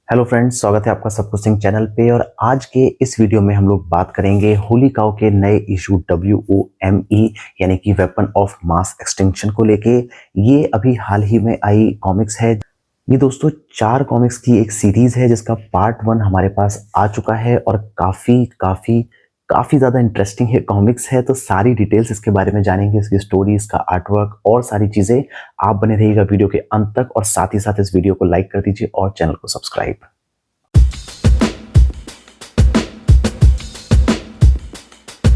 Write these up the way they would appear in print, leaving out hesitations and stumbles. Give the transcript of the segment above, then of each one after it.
Hello friends, स्वागत है आपका सब कुछ सिंह चैनल पे। और आज के इस वीडियो में हम लोग बात करेंगे होली काउ के नए इशू WOME यानी कि वेपन ऑफ मास एक्सटिंक्शन को लेके। ये अभी हाल ही में आई कॉमिक्स है। ये दोस्तों 4 कॉमिक्स की एक सीरीज है जिसका पार्ट 1 हमारे पास आ चुका है और काफी काफी काफी ज्यादा इंटरेस्टिंग है कॉमिक्स है। तो सारी डिटेल्स इसके बारे में जानेंगे, इसकी स्टोरी, इसका आर्टवर्क और सारी चीजें। आप बने रहिएगा वीडियो के अंत तक और साथ ही साथ इस वीडियो को लाइक कर दीजिए और चैनल को सब्सक्राइब।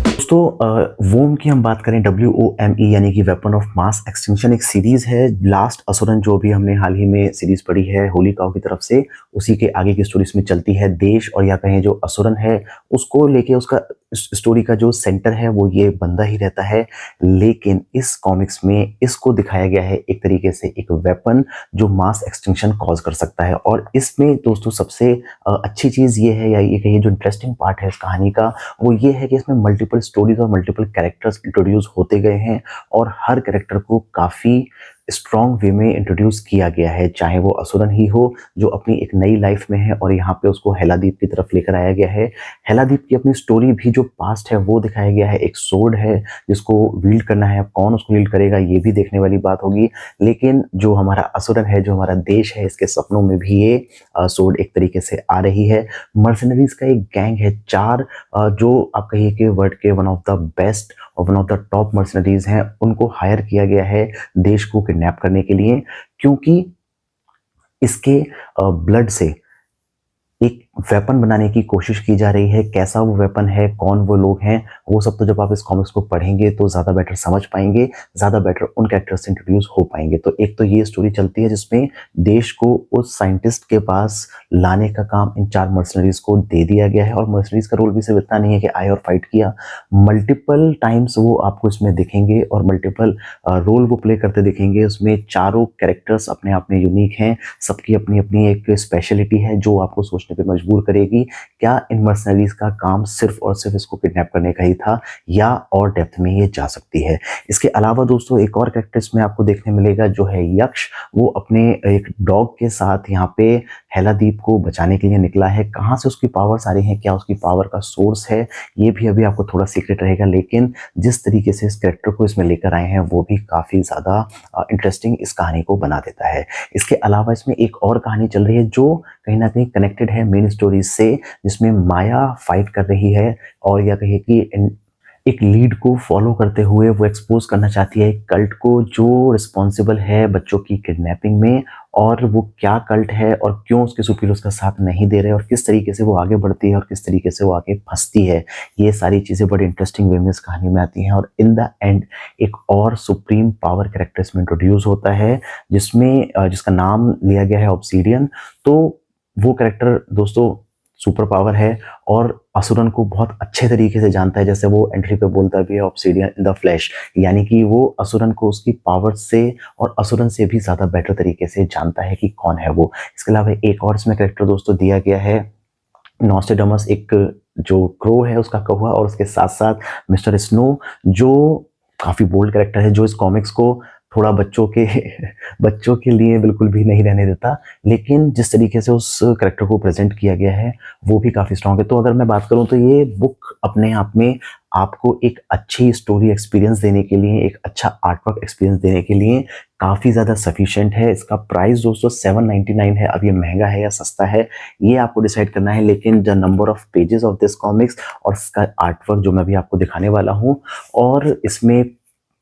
दोस्तों वोम की हम बात करें, WOME यानी कि वेपन ऑफ मास एक्सटिंक्शन एक सीरीज है। लास्ट असुरन जो भी हमने हाल ही में सीरीज पढ़ी है होली काउ की तरफ से, उसी के आगे की स्टोरी इसमें चलती है। देश और या कहें जो असुरन है उसको लेके उसका स्टोरी का जो सेंटर है वो ये बंदा ही रहता है। लेकिन इस कॉमिक्स में इसको दिखाया गया है एक तरीके से एक वेपन जो मास एक्सटिंक्शन कॉज कर सकता है। और इसमें दोस्तों सबसे अच्छी चीज ये है, या ये कहिए जो इंटरेस्टिंग पार्ट है इस कहानी का, वो ये है कि इसमें मल्टीपल स्टोरीज और मल्टीपल कैरेक्टर्स इंट्रोड्यूस होते गए हैं और हर कैरेक्टर को काफी स्ट्रॉन्ग वे में इंट्रोड्यूस किया गया है। चाहे वो असुरन ही हो जो अपनी एक नई लाइफ में है और यहाँ पे उसको हेलादीप की तरफ लेकर आया गया है। हेलादीप की अपनी स्टोरी भी जो पास्ट है वो दिखाया गया है। एक सोर्ड है जिसको वील्ड करना है, कौन उसको वील्ड करेगा ये भी देखने वाली बात होगी। लेकिन जो हमारा असुरन है, जो हमारा देश है, इसके सपनों में भी ये सोर्ड एक तरीके से आ रही है। मर्सनरीज का एक गैंग है, 4 जो आप कहिए कि वर्ल्ड के वन ऑफ द बेस्ट और one of the top mercenaries हैं, उनको हायर किया गया है देश को किडनैप करने के लिए। क्योंकि इसके ब्लड से एक वेपन बनाने की कोशिश की जा रही है। कैसा वो वेपन है, कौन वो लोग हैं, वो सब तो जब आप इस कॉमिक्स को पढ़ेंगे तो ज़्यादा बेटर समझ पाएंगे, ज़्यादा बेटर उन कैरेक्टर्स से इंट्रोड्यूस हो पाएंगे। तो एक तो ये स्टोरी चलती है जिसमें देश को उस साइंटिस्ट के पास लाने का काम इन 4 मर्सनरीज को दे दिया गया है। और मर्सनरीज का रोल भी सिर्फ इतना नहीं है कि आए और फाइट किया, मल्टीपल टाइम्स वो आपको इसमें दिखेंगे और मल्टीपल रोल वो प्ले करते दिखेंगे। उसमें चारों कैरेक्टर्स अपने आप में यूनिक हैं, सबकी अपनी अपनी एक स्पेशलिटी है जो आपको सोचने पे मजबूर करेगी। क्या इन मर्सनरीज का काम सिर्फ और सिर्फ इसको किडनैप करने का ही था, या और डेप्थ में ये जा सकती है? इसके अलावा दोस्तों एक और कैरेक्टर इसमें आपको देखने मिलेगा जो है यक्ष। वो अपने एक डॉग के साथ यहाँ पे हेलादीप को बचाने के लिए निकला है। कहाँ से उसकी पावर्स आ रही हैं, क्या उसकी पावर का सोर्स है, ये भी अभी आपको थोड़ा सीक्रेट रहेगा। लेकिन जिस तरीके से इस कैरेक्टर को इसमें लेकर आए हैं वो भी काफी ज्यादा इंटरेस्टिंग इस कहानी को बना देता है। इसके अलावा इसमें एक और कहानी चल रही है जो कहीं ना कहीं कनेक्टेड है मेन स्टोरी से, जिसमें माया फाइट कर रही है और या कहिए कि एक लीड को फॉलो करते हुए वो एक्सपोज करना चाहती है एक कल्ट को जो रिस्पॉन्सिबल है बच्चों की किडनैपिंग में। और वो क्या कल्ट है और क्यों उसके सुपीरियर्स का साथ नहीं दे रहे और किस तरीके से वो आगे बढ़ती है और किस तरीके से वो आगे फंसती है, ये सारी चीज़ें बड़ी इंटरेस्टिंग वे में इस कहानी में आती हैं। और इन द एंड एक और सुप्रीम पावर कैरेक्टर इसमें इंट्रोड्यूस होता है जिसमें जिसका नाम लिया गया है ऑब्सीडियन। तो वो कैरेक्टर दोस्तों सुपर पावर है और असुरन को बहुत अच्छे तरीके से जानता है। जैसे वो एंट्री पे बोलता भी है ऑब्सीडियन इन द फ्लैश, यानी कि वो असुरन को उसकी पावर से और असुरन से भी ज्यादा बेटर तरीके से जानता है कि कौन है वो। इसके अलावा एक और इसमें कैरेक्टर दोस्तों दिया गया है नॉस्ट्रेडामस, एक जो क्रो है उसका कौवा, और उसके साथ साथ मिस्टर स्नो जो काफी बोल्ड कैरेक्टर है, जो इस कॉमिक्स को थोड़ा बच्चों के बच्चों के लिए बिल्कुल भी नहीं रहने देता। लेकिन जिस तरीके से उस कैरेक्टर को प्रेजेंट किया गया है वो भी काफी स्ट्रांग है। तो अगर मैं बात करूं तो ये बुक अपने आप में आपको एक अच्छी स्टोरी एक्सपीरियंस देने के लिए, एक अच्छा आर्टवर्क एक्सपीरियंस देने के लिए काफी ज्यादा सफिशिएंट है। इसका प्राइस दोस्तों 799 है। अब ये महंगा है या सस्ता है ये आपको डिसाइड करना है, लेकिन the number of pages of this comics और इसका आर्टवर्क जो मैं भी आपको दिखाने वाला हूँ, और इसमें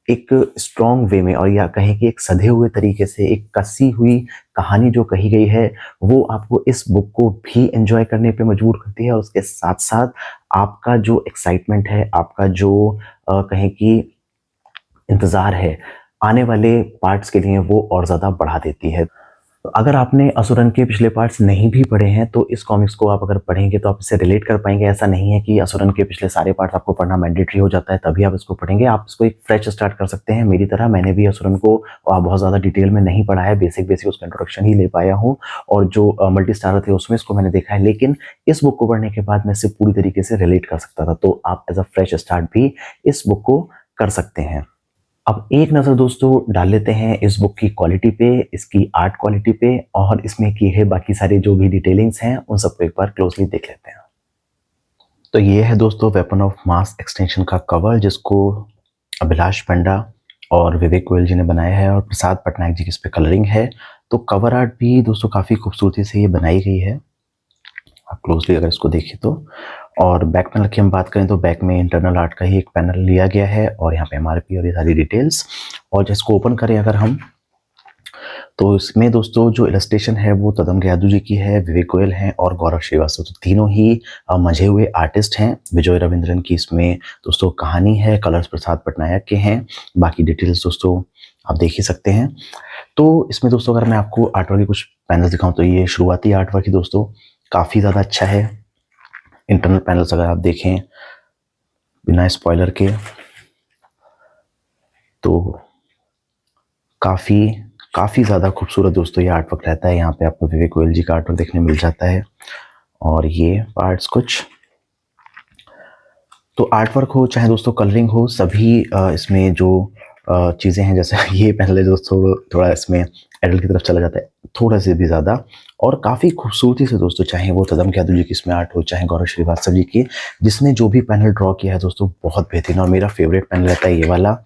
एक स्ट्रॉन्ग वे में और या कहें कि एक सधे हुए तरीके से एक कसी हुई कहानी जो कही गई है, वो आपको इस बुक को भी एंजॉय करने पे मजबूर करती है। और उसके साथ साथ आपका जो एक्साइटमेंट है, आपका जो कहें कि इंतजार है आने वाले पार्ट्स के लिए, वो और ज्यादा बढ़ा देती है। तो अगर आपने असुरन के पिछले पार्ट्स नहीं भी पढ़े हैं तो इस कॉमिक्स को आप अगर पढ़ेंगे तो आप इससे रिलेट कर पाएंगे। ऐसा नहीं है कि असुरन के पिछले सारे पार्ट्स आपको पढ़ना मैंडेटरी हो जाता है तभी आप इसको पढ़ेंगे। आप इसको एक फ्रेश स्टार्ट कर सकते हैं मेरी तरह। मैंने भी असुरन को बहुत ज़्यादा डिटेल में नहीं पढ़ा है, बेसिक बेसिक उसका इंट्रोडक्शन ही ले पाया हूँ। और जो मल्टी स्टारर थे उसमें इसको मैंने देखा है, लेकिन इस बुक को पढ़ने के बाद मैं इससे पूरी तरीके से रिलेट कर सकता था। तो आप एज अ फ्रेश स्टार्ट भी इस बुक को कर सकते हैं। अब एक नज़र दोस्तों डाल लेते हैं इस बुक की क्वालिटी पे, इसकी आर्ट क्वालिटी पे और इसमें किए गए बाकी सारे जो भी डिटेलिंग्स हैं उन सबको एक बार क्लोजली देख लेते हैं। तो ये है दोस्तों वेपन ऑफ मास एक्सटेंशन का कवर, जिसको अभिलाष पंडा और विवेक गोयल जी ने बनाया है और प्रसाद पटनायक जी की इस पे कलरिंग है। तो कवर आर्ट भी दोस्तों काफ़ी खूबसूरती से ये बनाई गई है, आप क्लोजली अगर इसको देखें तो। और बैक पैनल की हम बात करें तो बैक में इंटरनल आर्ट का ही एक पैनल लिया गया है और यहाँ पे एमआरपी और ये सारी डिटेल्स। और जिसको ओपन करें अगर हम, तो इसमें दोस्तों जो इलस्ट्रेशन है वो तदम यादव जी की है, विवेक गोयल हैं और गौरव श्रीवास्तव। तो तीनों ही मंझे हुए आर्टिस्ट हैं। विजय रविंद्रन की इसमें दोस्तों कहानी है, कलर्स प्रसाद पटनायक के हैं, बाकी डिटेल्स दोस्तों आप देख ही सकते हैं। तो इसमें दोस्तों अगर मैं आपको आर्टवर्क के कुछ पैनल्स दिखाऊं तो ये शुरुआती आर्टवर्क ही दोस्तों काफ़ी ज़्यादा अच्छा है। इंटरनल पैनल्स अगर आप देखें बिना स्पॉइलर के तो काफ़ी ज़्यादा खूबसूरत दोस्तों ये आर्टवर्क रहता है। यहाँ पे आपको विवेक गोयल जी का आर्टवर्क देखने मिल जाता है और ये पार्ट्स कुछ। तो आर्टवर्क हो चाहे दोस्तों कलरिंग हो, सभी इसमें जो चीज़ें हैं, जैसे ये पहले दोस्तों थोड़ा इसमें एडल्ट की तरफ चला जाता है थोड़ा से भी ज़्यादा, और काफ़ी खूबसूरती से दोस्तों, चाहे वो तदम यादव जी की इसमें आर्ट हो चाहे गौरव श्रीवास्तव जी की, जिसने जो भी पैनल ड्रॉ किया है दोस्तों बहुत बेहतरीन। और मेरा फेवरेट पैनल रहता है ये वाला,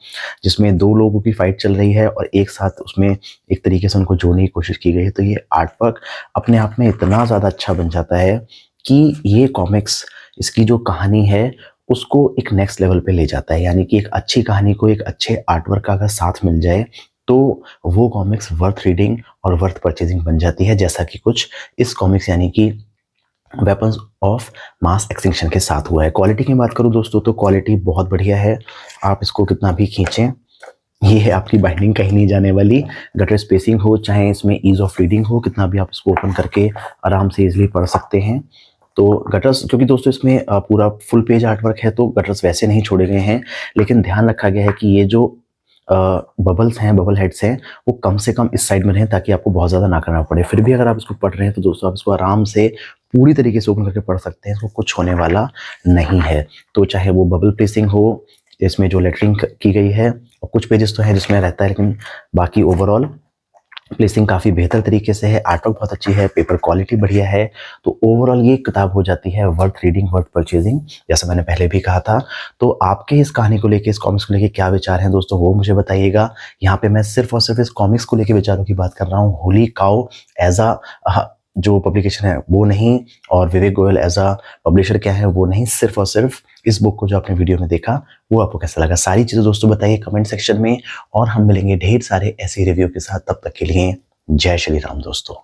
जिसमें दो लोगों की फाइट चल रही है और एक साथ उसमें एक तरीके से उनको जोड़ने की कोशिश की गई है। तो ये आर्टवर्क अपने आप में इतना ज़्यादा अच्छा बन जाता है कि ये कॉमिक्स, इसकी जो कहानी है उसको एक नेक्स्ट लेवल पे ले जाता है। यानी कि एक अच्छी कहानी को एक अच्छे आर्टवर्क का अगर साथ मिल जाए तो वो कॉमिक्स वर्थ रीडिंग और वर्थ परचेजिंग बन जाती है, जैसा कि कुछ इस कॉमिक्स यानी कि वेपन्स ऑफ मास एक्सटिंक्शन के साथ हुआ है। क्वालिटी की बात करूं दोस्तों तो क्वालिटी बहुत बढ़िया है। आप इसको कितना भी खींचें, ये है आपकी बाइंडिंग कहीं नहीं जाने वाली। गटर स्पेसिंग हो चाहे इसमें ईज ऑफ रीडिंग हो, कितना भी आप इसको ओपन करके आराम से इजीली पढ़ सकते हैं। तो गटर्स, क्योंकि दोस्तों इसमें पूरा फुल पेज आर्टवर्क है तो गटर्स वैसे नहीं छोड़े गए हैं, लेकिन ध्यान रखा गया है कि ये जो बबल्स हैं, बबल हेड्स हैं, वो कम से कम इस साइड में रहें ताकि आपको बहुत ज़्यादा ना करना पड़े। फिर भी अगर आप इसको पढ़ रहे हैं तो दोस्तों आप इसको आराम से पूरी तरीके से ओपन करके पढ़ सकते हैं, इसको कुछ होने वाला नहीं है। तो चाहे वो बबल प्लेसिंग हो, इसमें जो लेटरिंग की गई है, और कुछ पेजेस तो हैं जिसमें रहता है, लेकिन बाकी ओवरऑल प्लेसिंग काफ़ी बेहतर तरीके से है। आर्टवर्क बहुत अच्छी है, पेपर क्वालिटी बढ़िया है। तो ओवरऑल ये किताब हो जाती है वर्थ रीडिंग, वर्थ परचेजिंग, जैसा मैंने पहले भी कहा था। तो आपके इस कहानी को लेके, इस कॉमिक्स को लेके क्या विचार हैं दोस्तों, वो मुझे बताइएगा। यहाँ पे मैं सिर्फ और सिर्फ इस कॉमिक्स को लेके विचारों की बात कर रहा हूँ। होली काउ एज अ जो पब्लिकेशन है वो नहीं, और विवेक गोयल एज अ पब्लिशर क्या है वो नहीं, सिर्फ और सिर्फ इस बुक को जो आपने वीडियो में देखा वो आपको कैसा लगा, सारी चीज़ें दोस्तों बताइए कमेंट सेक्शन में। और हम मिलेंगे ढेर सारे ऐसे रिव्यू के साथ, तब तक के लिए जय श्री राम दोस्तों।